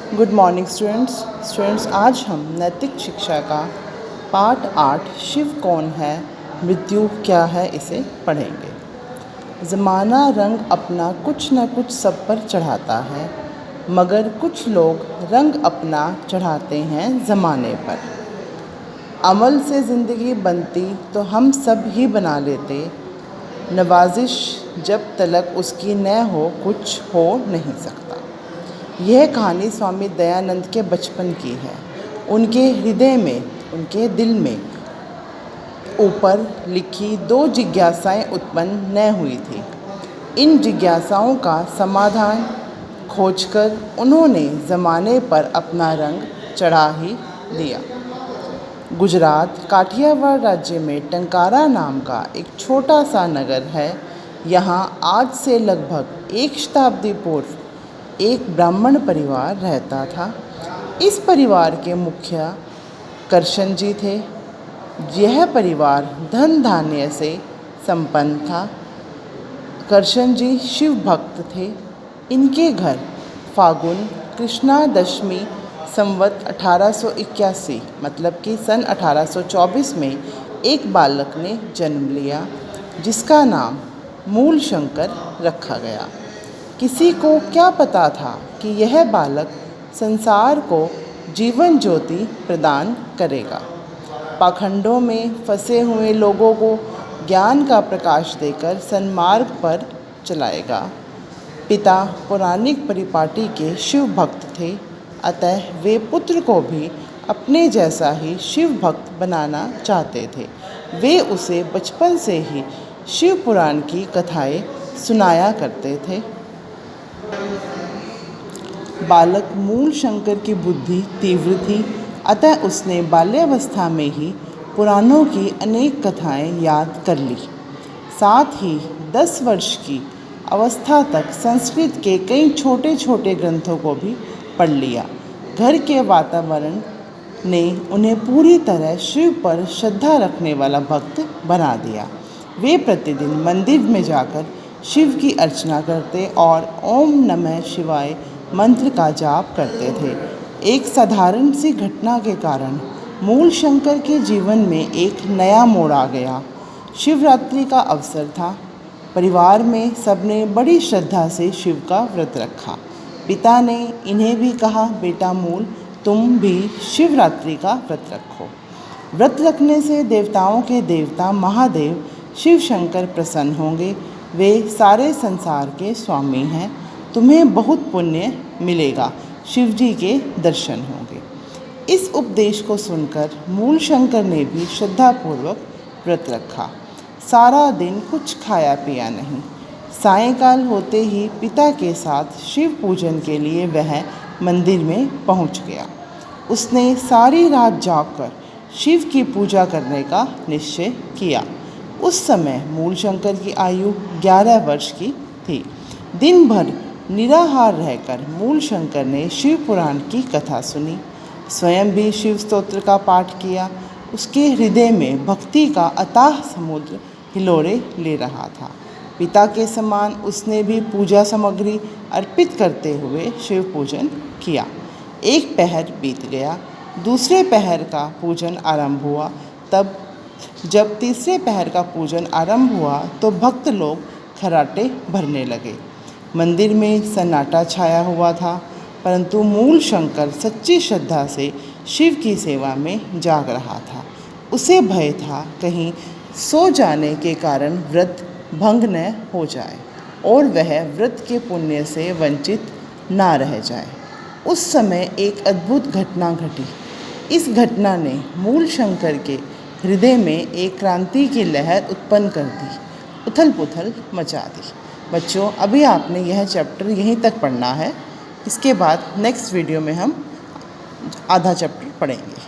Good morning students. आज हम नैतिक शिक्षा का पाठ 8 शिव कौन है मृत्यु क्या है इसे पढ़ेंगे। ज़माना रंग अपना कुछ न कुछ सब पर चढ़ाता है, मगर कुछ लोग रंग अपना चढ़ाते हैं ज़माने पर। अमल से ज़िंदगी बनती तो हम सब ही बना लेते, नवाजिश जब तलक उसकी न हो कुछ हो नहीं सकता। यह कहानी स्वामी दयानंद के बचपन की है। उनके हृदय में, उनके दिल में ऊपर लिखी 2 जिज्ञासाएं उत्पन्न न हुई थी। इन जिज्ञासाओं का समाधान खोजकर उन्होंने ज़माने पर अपना रंग चढ़ा ही दिया। गुजरात काठियावाड़ राज्य में टंकारा नाम का एक छोटा सा नगर है। यहाँ आज से लगभग 1 शताब्दी पूर्व एक ब्राह्मण परिवार रहता था। इस परिवार के मुखिया करशन जी थे। यह परिवार धन धान्य से संपन्न था। करशन जी शिव भक्त थे। इनके घर फागुन कृष्णा दशमी संवत 1881 मतलब कि सन 1824 में एक बालक ने जन्म लिया, जिसका नाम मूल शंकर रखा गया। किसी को क्या पता था कि यह बालक संसार को जीवन ज्योति प्रदान करेगा, पाखंडों में फंसे हुए लोगों को ज्ञान का प्रकाश देकर सन्मार्ग पर चलाएगा। पिता पौराणिक परिपाटी के शिव भक्त थे, अतः वे पुत्र को भी अपने जैसा ही शिव भक्त बनाना चाहते थे। वे उसे बचपन से ही शिव पुराण की कथाएं सुनाया करते थे। बालक मूल शंकर की बुद्धि तीव्र थी, अतः उसने बाल्यावस्था में ही पुराणों की अनेक कथाएं याद कर ली। साथ ही 10 वर्ष की अवस्था तक संस्कृत के कई छोटे छोटे ग्रंथों को भी पढ़ लिया। घर के वातावरण ने उन्हें पूरी तरह शिव पर श्रद्धा रखने वाला भक्त बना दिया। वे प्रतिदिन मंदिर में जाकर शिव की अर्चना करते और ओम नमः शिवाय मंत्र का जाप करते थे। एक साधारण सी घटना के कारण मूल शंकर के जीवन में एक नया मोड़ आ गया। शिवरात्रि का अवसर था। परिवार में सबने बड़ी श्रद्धा से शिव का व्रत रखा। पिता ने इन्हें भी कहा, बेटा मूल, तुम भी शिवरात्रि का व्रत रखो। व्रत रखने से देवताओं के देवता महादेव शिव शंकर प्रसन्न होंगे। वे सारे संसार के स्वामी हैं। तुम्हें बहुत पुण्य मिलेगा, शिव जी के दर्शन होंगे। इस उपदेश को सुनकर मूल शंकर ने भी श्रद्धापूर्वक व्रत रखा। सारा दिन कुछ खाया पिया नहीं। सायंकाल होते ही पिता के साथ शिव पूजन के लिए वह मंदिर में पहुंच गया। उसने सारी रात जागकर शिव की पूजा करने का निश्चय किया। उस समय मूल शंकर की आयु 11 वर्ष की थी। दिन भर निराहार रहकर मूल शंकर ने शिव पुराण की कथा सुनी, स्वयं भी शिव स्तोत्र का पाठ किया। उसके हृदय में भक्ति का अथाह समुद्र हिलोरे ले रहा था। पिता के समान उसने भी पूजा सामग्री अर्पित करते हुए शिव पूजन किया। एक पहर बीत गया, दूसरे पहर का पूजन आरंभ हुआ। तब जब तीसरे पहर का पूजन आरंभ हुआ तो भक्त लोग खर्राटे भरने लगे। मंदिर में सन्नाटा छाया हुआ था, परंतु मूल शंकर सच्ची श्रद्धा से शिव की सेवा में जाग रहा था। उसे भय था कहीं सो जाने के कारण व्रत भंग न हो जाए और वह व्रत के पुण्य से वंचित ना रह जाए। उस समय एक अद्भुत घटना घटी। इस घटना ने मूल शंकर के हृदय में एक क्रांति की लहर उत्पन्न कर दी, उथल पुथल मचा दी। बच्चों, अभी आपने यह चैप्टर यहीं तक पढ़ना है। इसके बाद नेक्स्ट वीडियो में हम आधा चैप्टर पढ़ेंगे।